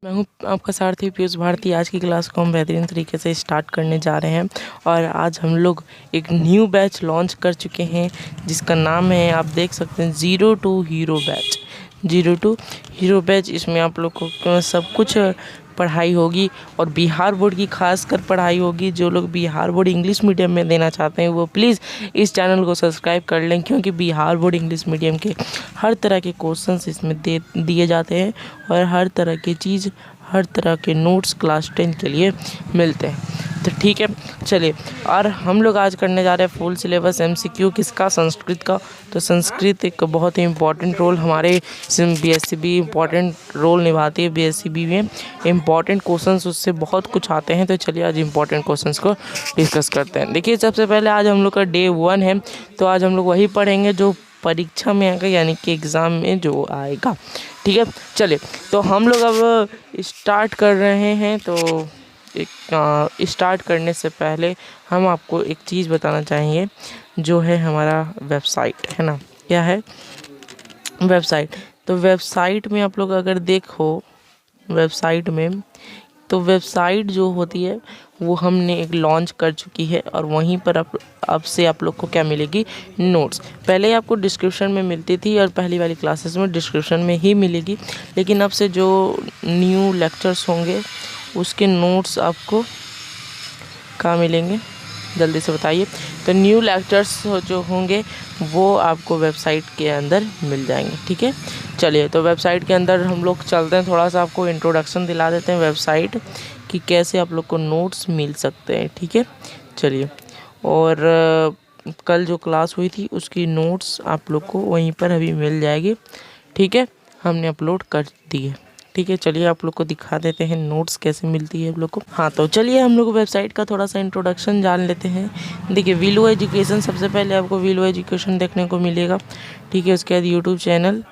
मैं हूं आपका सारथी पीयूष भारती। आज की क्लास को हम बेहतरीन तरीके से स्टार्ट करने जा रहे हैं और आज हम लोग एक न्यू बैच लॉन्च कर चुके हैं जिसका नाम है, आप देख सकते हैं, 02 हीरो बैच। 02 हीरो बैच, इसमें आप लोग को सब कुछ पढ़ाई होगी और बिहार बोर्ड की खासकर पढ़ाई होगी। जो लोग बिहार बोर्ड इंग्लिश मीडियम में देना चाहते हैं वो प्लीज़ इस चैनल को सब्सक्राइब कर लें, क्योंकि बिहार बोर्ड इंग्लिश मीडियम के हर तरह के क्वेश्चंस इसमें दिए जाते हैं और हर तरह की चीज़, हर तरह के नोट्स क्लास 10 के लिए मिलते हैं। तो ठीक है, चलिए। और हम लोग आज करने जा रहे हैं फुल सिलेबस MCQ किसका, संस्कृत का। तो संस्कृत एक बहुत ही इम्पॉर्टेंट रोल हमारे BSCB इम्पॉर्टेंट रोल निभाती है। BSCB में इम्पॉर्टेंट क्वेश्चंस उससे बहुत कुछ आते हैं। तो चलिए आज इम्पॉर्टेंट क्वेश्चंस को डिस्कस करते हैं। देखिए, सबसे पहले आज हम लोग का डे 1 है, तो आज हम लोग वही पढ़ेंगे जो परीक्षा में आएगा, यानी कि एग्ज़ाम में जो आएगा। ठीक है, चलिए। तो हम लोग अब स्टार्ट कर रहे हैं। तो स्टार्ट करने से पहले हम आपको एक चीज़ बताना चाहेंगे, जो है हमारा वेबसाइट है ना। क्या है? वेबसाइट। तो वेबसाइट में आप लोग अगर देखो, वेबसाइट में तो वेबसाइट जो होती है वो हमने एक लॉन्च कर चुकी है और वहीं पर अब से आप लोग को क्या मिलेगी, नोट्स। पहले आपको डिस्क्रिप्शन में मिलती थी और पहली वाली क्लासेस में डिस्क्रिप्शन में ही मिलेगी, लेकिन अब से जो न्यू लेक्चर्स होंगे उसके नोट्स आपको कहाँ मिलेंगे, जल्दी से बताइए। तो न्यू लेक्चर्स जो होंगे वो आपको वेबसाइट के अंदर मिल जाएंगे। ठीक है, चलिए। तो वेबसाइट के अंदर हम लोग चलते हैं, थोड़ा सा आपको इंट्रोडक्शन दिला देते हैं वेबसाइट कि कैसे आप लोग को नोट्स मिल सकते हैं। ठीक है, चलिए। और कल जो क्लास हुई थी उसकी नोट्स आप लोग को वहीं पर अभी मिल जाएगी। ठीक है, हमने अपलोड कर दी है। ठीक है, चलिए आप लोग को दिखा देते हैं नोट्स कैसे मिलती है आप लोग को। हाँ, तो चलिए हम लोग वेबसाइट का थोड़ा सा इंट्रोडक्शन जान लेते हैं। देखिए, विलो एजुकेशन, सबसे पहले आपको विलो एजुकेशन देखने को मिलेगा। ठीक है, उसके बाद यूट्यूब चैनल,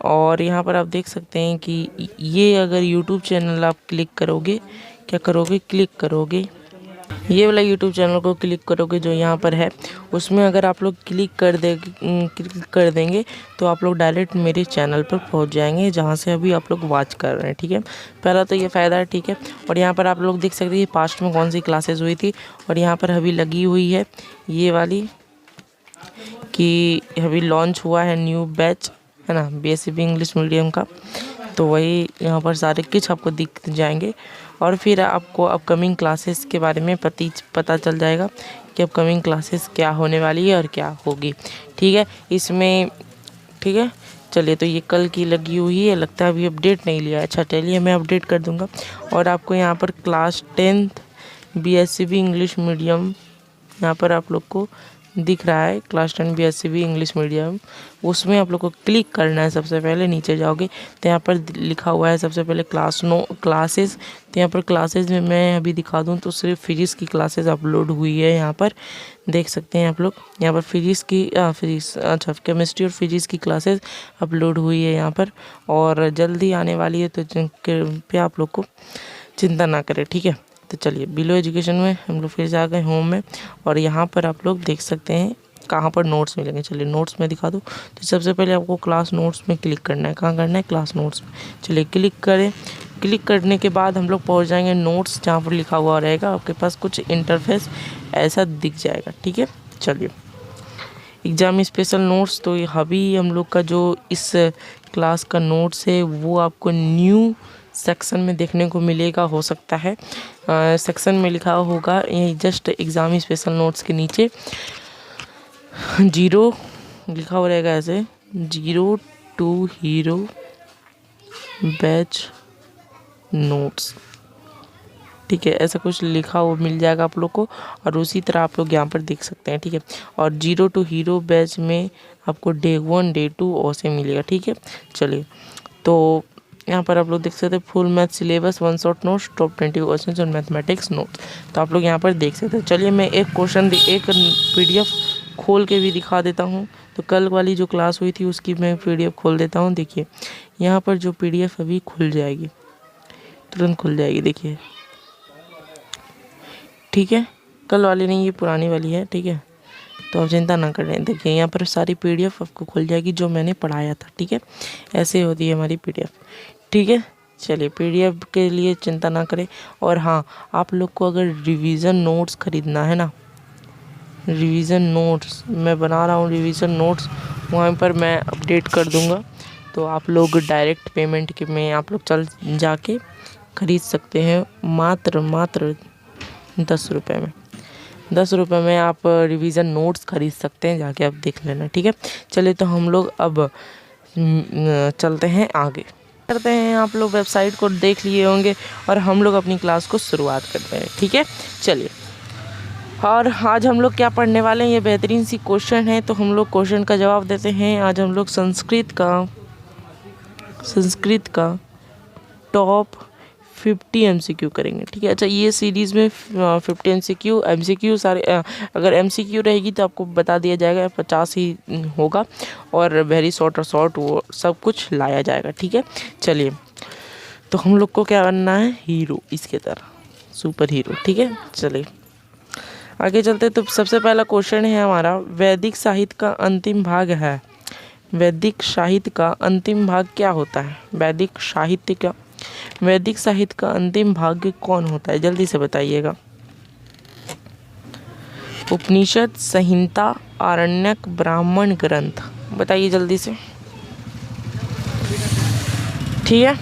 और यहाँ पर आप देख सकते हैं कि ये अगर यूट्यूब चैनल आप क्लिक करोगे, क्या करोगे, क्लिक करोगे, ये वाला यूट्यूब चैनल को क्लिक करोगे जो यहाँ पर है, उसमें अगर आप लोग क्लिक कर देंगे तो आप लोग डायरेक्ट मेरे चैनल पर पहुँच जाएंगे, जहाँ से अभी आप लोग वॉच कर रहे हैं। ठीक है, पहला तो ये फ़ायदा है। ठीक है, और यहाँ पर आप लोग देख सकते हैं पास्ट में कौन सी क्लासेस हुई थी, और यहाँ पर अभी लगी हुई है ये वाली कि अभी लॉन्च हुआ है न्यू बैच, है ना, BSCB इंग्लिश मीडियम का। तो वही यहाँ पर सारे कुछ आपको दिख जाएंगे और फिर आपको अपकमिंग क्लासेस के बारे में पता चल जाएगा कि अपकमिंग क्लासेस क्या होने वाली है और क्या होगी। ठीक है, इसमें। ठीक है, चलिए। तो ये कल की लगी हुई है, लगता है अभी अपडेट नहीं लिया। अच्छा, चलिए मैं अपडेट कर दूँगा। और आपको यहाँ पर क्लास 10 BSCB इंग्लिश मीडियम यहाँ पर आप लोग को दिख रहा है, क्लास 10 BSCB इंग्लिश मीडियम। उसमें आप लोग को क्लिक करना है। सबसे पहले नीचे जाओगे तो यहाँ पर लिखा हुआ है सबसे पहले क्लासेस। तो यहाँ पर क्लासेस में मैं अभी दिखा दूँ तो सिर्फ फिजिक्स की क्लासेस अपलोड हुई है। यहाँ पर देख सकते हैं आप लोग, यहाँ पर फिजिक्स केमिस्ट्री और फिजिक्स की क्लासेस अपलोड हुई है यहाँ पर, और जल्दी आने वाली है। तो कृपया आप लोग को चिंता ना करें। ठीक है, तो चलिए बिलो एजुकेशन में हम लोग फिर से आ गए होम में, और यहाँ पर आप लोग देख सकते हैं कहाँ पर नोट्स मिलेंगे। चलिए नोट्स में दिखा दूँ। तो सबसे पहले आपको क्लास नोट्स में क्लिक करना है। कहाँ करना है? क्लास नोट्स में। चलिए क्लिक करें। क्लिक करने के बाद हम लोग पहुँच जाएंगे नोट्स, जहाँ पर लिखा हुआ रहेगा आपके पास कुछ इंटरफेस ऐसा दिख जाएगा। ठीक है, चलिए। एग्ज़ाम स्पेशल नोट्स, तो अभी हम लोग का जो इस क्लास का नोट्स है वो आपको न्यू सेक्शन में देखने को मिलेगा। हो सकता है सेक्शन में लिखा होगा, यही जस्ट एग्ज़ाम स्पेशल नोट्स के नीचे 0 लिखा हो रहेगा, ऐसे 02 हीरो बैच नोट्स। ठीक है, ऐसा कुछ लिखा हुआ मिल जाएगा आप लोग को, और उसी तरह आप लोग यहाँ पर देख सकते हैं। ठीक है, और 02 हीरो बैच में आपको डे 1 डे 2 ऐसे मिलेगा। ठीक है, चलिए। तो यहाँ पर आप लोग देख सकते हैं full math syllabus, 1 shot notes, top 20 question और मैथमेटिक्स नोट्स। तो आप लोग यहाँ पर देख सकते हैं। चलिए मैं एक PDF खोल के भी दिखा देता हूँ। तो कल वाली जो क्लास हुई थी उसकी मैं PDF खोल देता हूँ। देखिए यहाँ पर जो PDF अभी खुल जाएगी, तुरंत खुल जाएगी। देखिए, ठीक है, कल वाली नहीं, ये पुरानी वाली है। ठीक है, तो आप चिंता ना करें। देखिए यहाँ पर सारी PDF आपको खुल जाएगी जो मैंने पढ़ाया था। ठीक है, ऐसे होती है हमारी PDF। ठीक है, चलिए पीडीएफ के लिए चिंता ना करें। और हाँ, आप लोग को अगर रिवीजन नोट्स खरीदना है ना, रिवीजन नोट्स मैं बना रहा हूँ, रिवीजन नोट्स वहाँ पर मैं अपडेट कर दूँगा, तो आप लोग डायरेक्ट पेमेंट के में आप लोग चल जाके खरीद सकते हैं मात्र 10 रुपये में। 10 रुपये में आप रिवीजन नोट्स खरीद सकते हैं, जाके आप देख लेना, ठीक है। चलिए तो हम लोग अब चलते हैं आगे, करते हैं। आप लोग वेबसाइट को देख लिए होंगे और हम लोग अपनी क्लास को शुरुआत करते हैं, ठीक है। चलिए, और आज हम लोग क्या पढ़ने वाले हैं, ये बेहतरीन सी क्वेश्चन है, तो हम लोग क्वेश्चन का जवाब देते हैं। आज हम लोग संस्कृत का टॉप 50 MCQ करेंगे, ठीक है। अच्छा, ये सीरीज़ में 50 MCQ सारे अगर MCQ रहेगी तो आपको बता दिया जाएगा 50 ही होगा, और वेरी शॉर्ट और शॉर्ट वो सब कुछ लाया जाएगा, ठीक है। चलिए, तो हम लोग को क्या बनना है, हीरो, इसके तरह सुपर हीरो, ठीक है। चलिए आगे चलते। तो सबसे पहला क्वेश्चन है हमारा, वैदिक साहित्य का अंतिम भाग है। वैदिक साहित्य का अंतिम भाग क्या होता है? वैदिक साहित्य का अंतिम भाग कौन होता है? जल्दी से बताइएगा। उपनिषद, संहिता, आरण्यक, ब्राह्मण ग्रंथ, बताइए जल्दी से, ठीक है।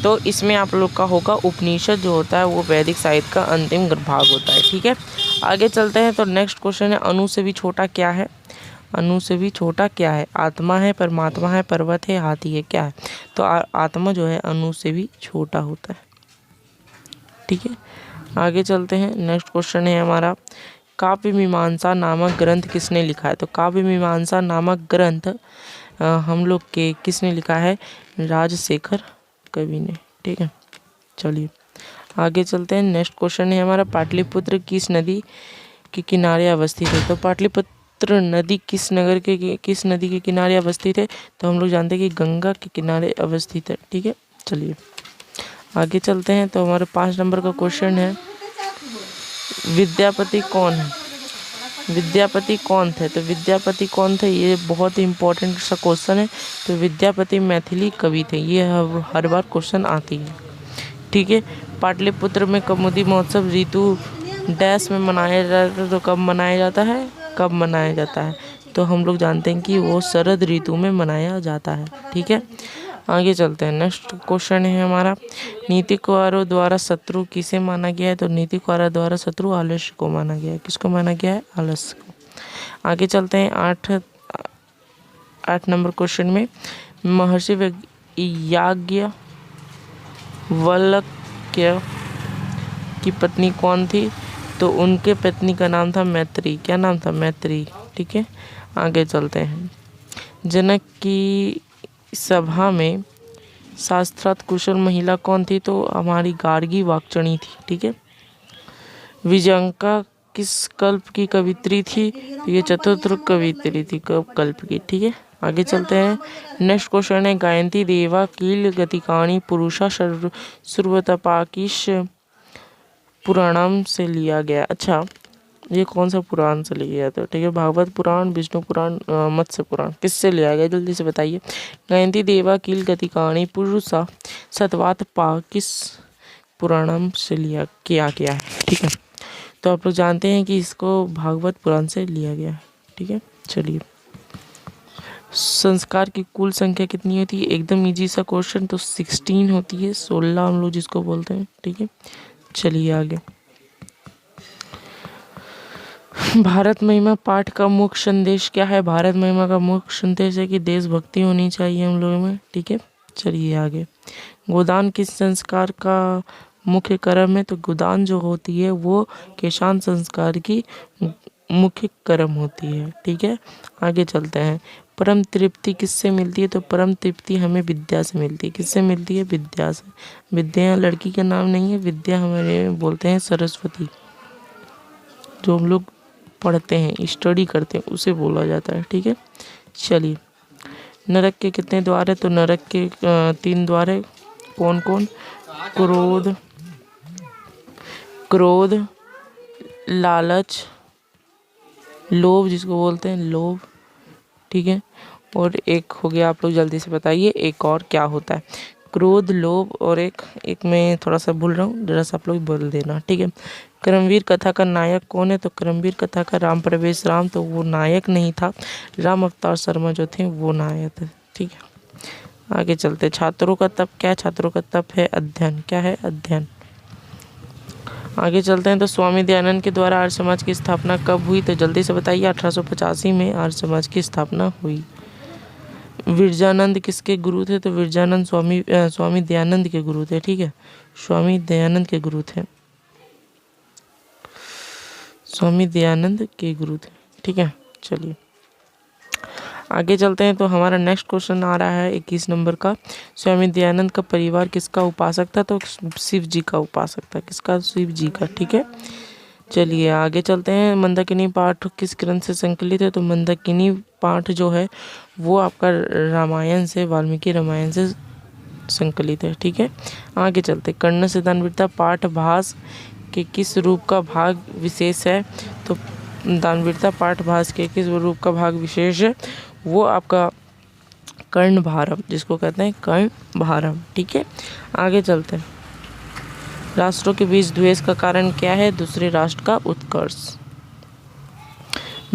तो इसमें आप लोग का होगा उपनिषद जो होता है वो वैदिक साहित्य का अंतिम भाग होता है, ठीक है। आगे चलते हैं। तो नेक्स्ट क्वेश्चन है, अणु से भी छोटा क्या है? अणु से भी छोटा क्या है? आत्मा है, परमात्मा है, पर्वत है, हाथी है, क्या है? तो आत्मा जो है अणु से भी छोटा होता है, ठीक है। आगे चलते हैं। नेक्स्ट क्वेश्चन है हमारा, काव्य मीमांसा नामक ग्रंथ किसने लिखा है? तो काव्य मीमांसा नामक ग्रंथ हम लोग के किसने लिखा है? राजशेखर कवि ने, ठीक है। चलिए आगे चलते हैं। नेक्स्ट क्वेश्चन है हमारा, पाटलिपुत्र किस नदी के किनारे अवस्थित है? तो पाटलिपुत्र नदी किस नदी के किनारे अवस्थित है? तो हम लोग जानते हैं कि गंगा के किनारे अवस्थित है, ठीक है। चलिए आगे चलते हैं। तो हमारे 5 नंबर का क्वेश्चन है, विद्यापति कौन है? विद्यापति कौन थे? तो विद्यापति कौन थे, ये बहुत ही इंपॉर्टेंट सा क्वेश्चन है। तो विद्यापति मैथिली कवि थे, ये हर बार क्वेश्चन आती है, ठीक है। पाटलिपुत्र में कौमुदी महोत्सव ऋतु डैश में मनाया जाता है, तो कब मनाया जाता है? तो हम लोग जानते हैं कि वो शरद ऋतु में मनाया जाता है, ठीक है। आगे चलते हैं। नेक्स्ट क्वेश्चन है हमारा, नीतिकारों द्वारा शत्रु किसे माना गया है? तो नीतिकारों द्वारा शत्रु आलस्य को माना गया है। किसको माना गया है? आलस्य को। आगे चलते हैं। 8 नंबर क्वेश्चन में, महर्षि याज्ञवल्क्य की पत्नी कौन थी? तो उनके पत्नी का नाम था मैत्री। क्या नाम था? मैत्री, ठीक है। आगे चलते हैं। जनक की सभा में शास्त्रार्थ कुशल महिला कौन थी? तो हमारी गार्गी वाक्चणी थी, ठीक है। विजयंका किस कल्प की कवित्री थी? तो ये चतुर्थ कवित्री थी, कल्प की, ठीक है। आगे चलते हैं। नेक्स्ट क्वेश्चन है, गायंती देवा कील गतिकाणी पुरुषा सर्वतपाकिश पुराणम से लिया गया। अच्छा, ये कौन सा पुराण से लिया गया था? ठीक है, भागवत पुराण, विष्णु पुराण, मत्स्य पुराण, किससे लिया गया? जल्दी से बताइए। गायंती देवा कील गतिकाणी पुरुषा सतवात पा किस पुराणम से किया गया है, ठीक है। तो आप लोग जानते हैं कि इसको भागवत पुराण से लिया गया है, ठीक है। चलिए, संस्कार की कुल संख्या कितनी होती है? एकदम इजी सा क्वेश्चन, तो 16 होती है, 16 हम लोग जिसको बोलते हैं, ठीक है। चलिए आगे। भारत महिमा पाठ का मुख्य संदेश क्या है? भारत महिमा का मुख्य संदेश है कि देशभक्ति होनी चाहिए हम लोगों में, ठीक है। चलिए आगे। गोदान किस संस्कार का मुख्य कर्म है? तो गोदान जो होती है वो केशान संस्कार की मुख्य कर्म होती है, ठीक है। आगे चलते हैं। परम तृप्ति किससे मिलती है? तो परम तृप्ति हमें विद्या से मिलती है। किससे मिलती है? विद्या से। विद्या लड़की का नाम नहीं है, विद्या हमारे बोलते हैं सरस्वती, जो हम लोग पढ़ते हैं, स्टडी करते हैं, उसे बोला जाता है, ठीक है। चलिए, नरक के कितने द्वार है? तो नरक के 3 द्वार है। कौन कौन? क्रोध, लालच, लोभ, जिसको बोलते हैं लोभ, ठीक है। और एक हो गया, आप लोग जल्दी से बताइए एक और क्या होता है? क्रोध, लोभ और एक मैं थोड़ा सा भूल रहा हूँ, जरा सा आप लोग बोल देना, ठीक है। कर्मवीर कथा का नायक कौन है? तो कर्मवीर कथा का राम प्रवेश राम, तो वो नायक नहीं था, राम अवतार शर्मा जो थे वो नायक थे, ठीक है। आगे चलते। छात्रों का तप क्या है? छात्रों का तप है अध्ययन। क्या है? अध्ययन। आगे चलते हैं। तो स्वामी दयानंद के द्वारा आर्य समाज की स्थापना कब हुई? तो जल्दी से बताइए। 1885 में आर्य समाज की स्थापना हुई। विरजानंद किसके गुरु थे? तो विरजानंद स्वामी दयानंद के गुरु थे, ठीक है। स्वामी दयानंद के गुरु थे, स्वामी दयानंद के गुरु थे, ठीक है। चलिए आगे चलते हैं। तो हमारा नेक्स्ट क्वेश्चन आ रहा है 21 नंबर का। स्वामी दयानंद का परिवार किसका उपासक था? तो शिव जी का उपासक था। किसका? शिव जी का, ठीक है। चलिए आगे चलते हैं। मंदाकिनी पाठ किस ग्रंथ से संकलित है? तो मंदाकिनी पाठ जो है वो आपका रामायण से, वाल्मीकि रामायण से संकलित है, ठीक है। आगे चलते। कर्ण से दानवीरता पाठ भास के किस रूप का भाग विशेष है? तो दानवीरता पाठ भास के किस रूप का भाग विशेष है? वो आपका कर्ण भारम, जिसको कहते हैं कर्ण भारम, ठीक है। आगे चलते हैं। राष्ट्रों के बीच द्वेष का कारण क्या है? दूसरे राष्ट्र का उत्कर्ष।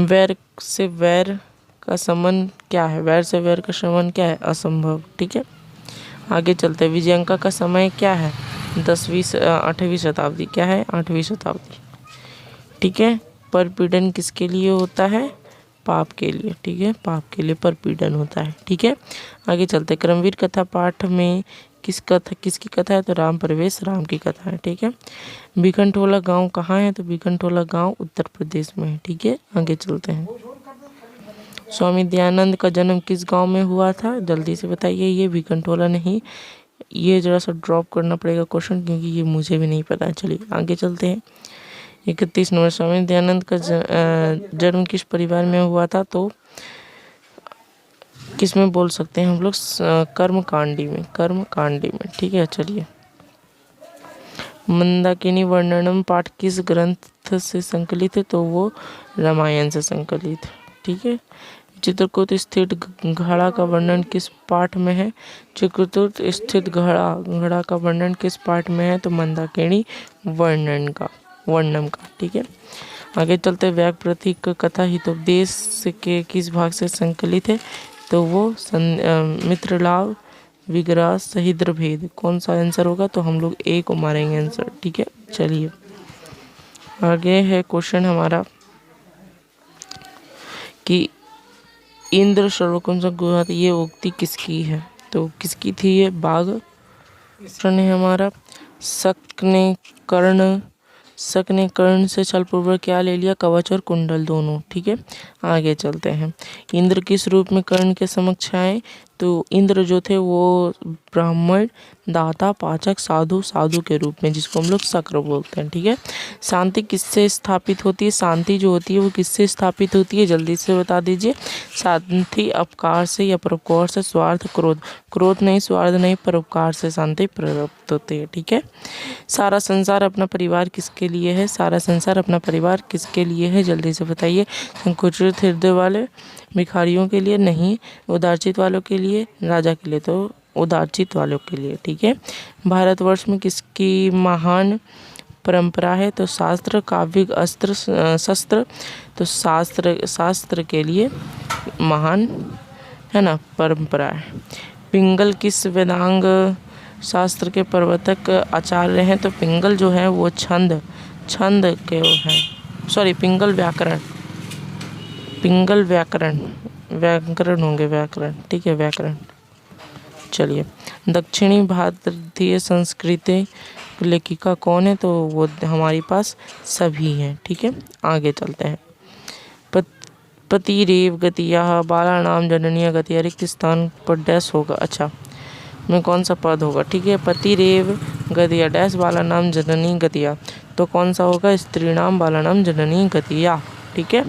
वैर से वैर का शमन क्या है? वैर से वैर का शमन क्या है? असंभव, ठीक है। आगे चलते हैं। विजयंका का समय क्या है? 8वीं शताब्दी। क्या है? 8वीं शताब्दी, ठीक है। परपीड़न किसके लिए होता है? पाप के लिए, ठीक है। पाप के लिए परपीड़न होता है, ठीक है। आगे चलते। क्रमवीर कथा पाठ में किसकी कथा है? तो राम प्रवेश राम की कथा है, ठीक है। भिखनटोला गांव कहाँ है? तो भिखनटोला गांव उत्तर प्रदेश में है, ठीक है। आगे चलते हैं। स्वामी दयानंद का जन्म किस गांव में हुआ था? जल्दी से बताइए। ये भिखनटोला नहीं, ये जरा सा ड्रॉप करना पड़ेगा क्वेश्चन, क्योंकि ये मुझे भी नहीं पता है। चलिए आगे चलते हैं। 31 नंबर। स्वामी दयानंद का जन्म किस परिवार में हुआ था? तो किस में बोल सकते हैं हम लोग? कर्मकांडी में, कर्मकांडी में, ठीक है। चलिए। मंदाकिनी वर्णनम पाठ किस ग्रंथ से संकलित है? तो वो रामायण से संकलित है, ठीक है। चित्रकूट स्थित घड़ा का वर्णन किस पाठ में है? चित्रकूट स्थित घड़ा का वर्णन किस पाठ में है? तो मंदाकिनी वर्णनम का, ठीक है। आगे चलते। व्याग प्रतीक कथा हितोपदेश के किस भाग से संकलित है? तो वो मित्रलाभ, विग्रह, सहिद्र भेद। कौन सा आंसर होगा? तो हम लोग ए को मारेंगे आंसर, ठीक है। चलिए आगे है क्वेश्चन हमारा कि इंद्र सर्वोत्तम गुहा, ये उक्ति किसकी है? तो किसकी थी ये? बाघ। प्रश्न है हमारा। शक ने कर्ण से छलपूर्वक क्या ले लिया? कवच और कुंडल दोनों, ठीक है। आगे चलते हैं। इंद्र किस रूप में कर्ण के समक्ष आए? तो इंद्र जो थे वो ब्राह्मण, दाता, पाचक, साधु के रूप में, जिसको हम लोग शक्र बोलते हैं, ठीक है। शांति किससे स्थापित होती है? शांति जो होती है वो किससे स्थापित होती है? जल्दी से बता दीजिए। शांति अपकार से या परोपकार से? स्वार्थ, क्रोध नहीं, स्वार्थ नहीं, परोपकार से शांति प्राप्त होती है, ठीक है। सारा संसार अपना परिवार किसके लिए है? सारा संसार अपना परिवार किसके लिए है? जल्दी से बताइए। संकुचित हृदय वाले भिखारियों के लिए नहीं, उदारचित वालों के लिए, राजा के लिए। तो उदारचित वालों के लिए, ठीक है। भारतवर्ष में किसकी महान परंपरा है? तो शास्त्र, काव्य, अस्त्र, शस्त्र। तो शास्त्र के लिए महान है ना परंपरा है। पिंगल किस वेदांग शास्त्र के प्रवर्तक आचार्य हैं? तो पिंगल जो है वो छंद के हैं, सॉरी पिंगल व्याकरण होंगे, व्याकरण, ठीक है, व्याकरण। चलिए। दक्षिणी भारतीय संस्कृति लेखिका कौन है? तो वो हमारे पास सभी हैं, ठीक है। आगे चलते हैं। पतिरेव गतिया बाला नाम जननीय गतिया रिक्त स्थान पर डैश होगा। अच्छा में कौन सा पद होगा? ठीक है। पतिरेव गतिया डैश बाला नाम जननी गतिया, तो कौन सा होगा? स्त्री नाम बाला नाम जननी गतिया, ठीक है।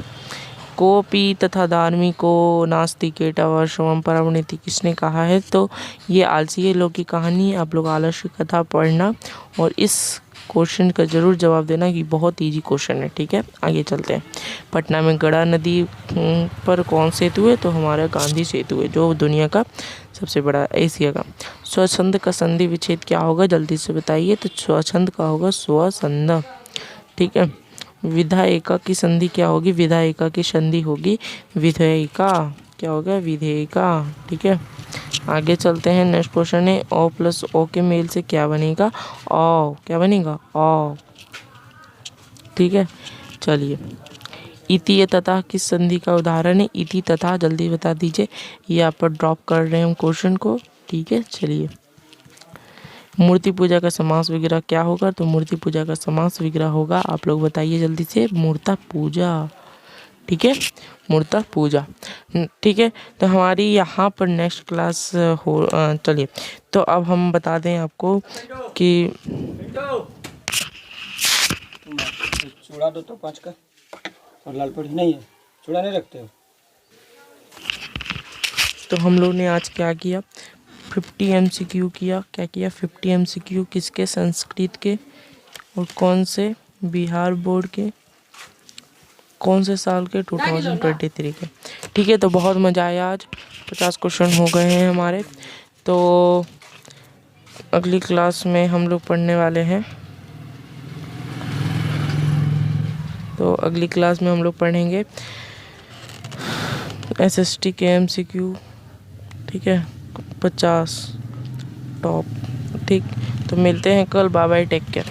कोपी तथा धार्मिको नास्ति केटव शवम परवनीति किसने कहा है? तो ये आलसी लोग की कहानी है। आप लोग आलस्य कथा पढ़ना और इस क्वेश्चन का जरूर जवाब देना कि बहुत इजी क्वेश्चन है, ठीक है। आगे चलते हैं। पटना में गड़ा नदी पर कौन सेतु है? तो हमारा गांधी सेतु है, जो दुनिया का सबसे बड़ा, एशिया का। स्वछंद का संधि विच्छेद क्या होगा, जल्दी से बताइए। तो स्वछंद का होगा स्वसंध। ठीक है। विधायिका की संधि क्या होगी, विधायिका की संधि होगी विधेयिका। क्या होगा, विधेयिका। ठीक है। आगे चलते हैं। नेक्स्ट क्वेश्चन है ओ प्लस ओ के मेल से क्या बनेगा, ओ। क्या बनेगा, ओ। ठीक है। चलिए, इति तथा किस संधि का उदाहरण है, इति तथा, जल्दी बता दीजिए। ये आप पर ड्रॉप कर रहे हैं हम क्वेश्चन को। ठीक है। चलिए, मूर्ति पूजा का समास विग्रह क्या होगा, तो मूर्ति पूजा का समास विग्रह होगा, आप लोग बताइए जल्दी से, मूर्ता पूजा। ठीक है, मूर्ता पूजा। ठीक है। तो हमारी यहाँ पर नेक्स्ट क्लास हो, चलिए, तो अब हम बता दें आपको कि चूड़ा दो तो 5 का, और लाल पड़ी नहीं है, चूड़ा नहीं रखते हो। तो हम लोग ने आज क्या किया, 50 MCQ किया। क्या किया, 50 MCQ किसके, संस्कृत के, और कौन से, बिहार बोर्ड के, कौन से साल के, 2023 के। ठीक है। तो बहुत मज़ा आया आज, 50 क्वेश्चन हो गए हैं हमारे। तो अगली क्लास में हम लोग पढ़ने वाले हैं, तो अगली क्लास में हम लोग पढ़ेंगे SST के MCQ। ठीक है, 50 टॉप। ठीक, तो मिलते हैं कल। Bye bye, take care.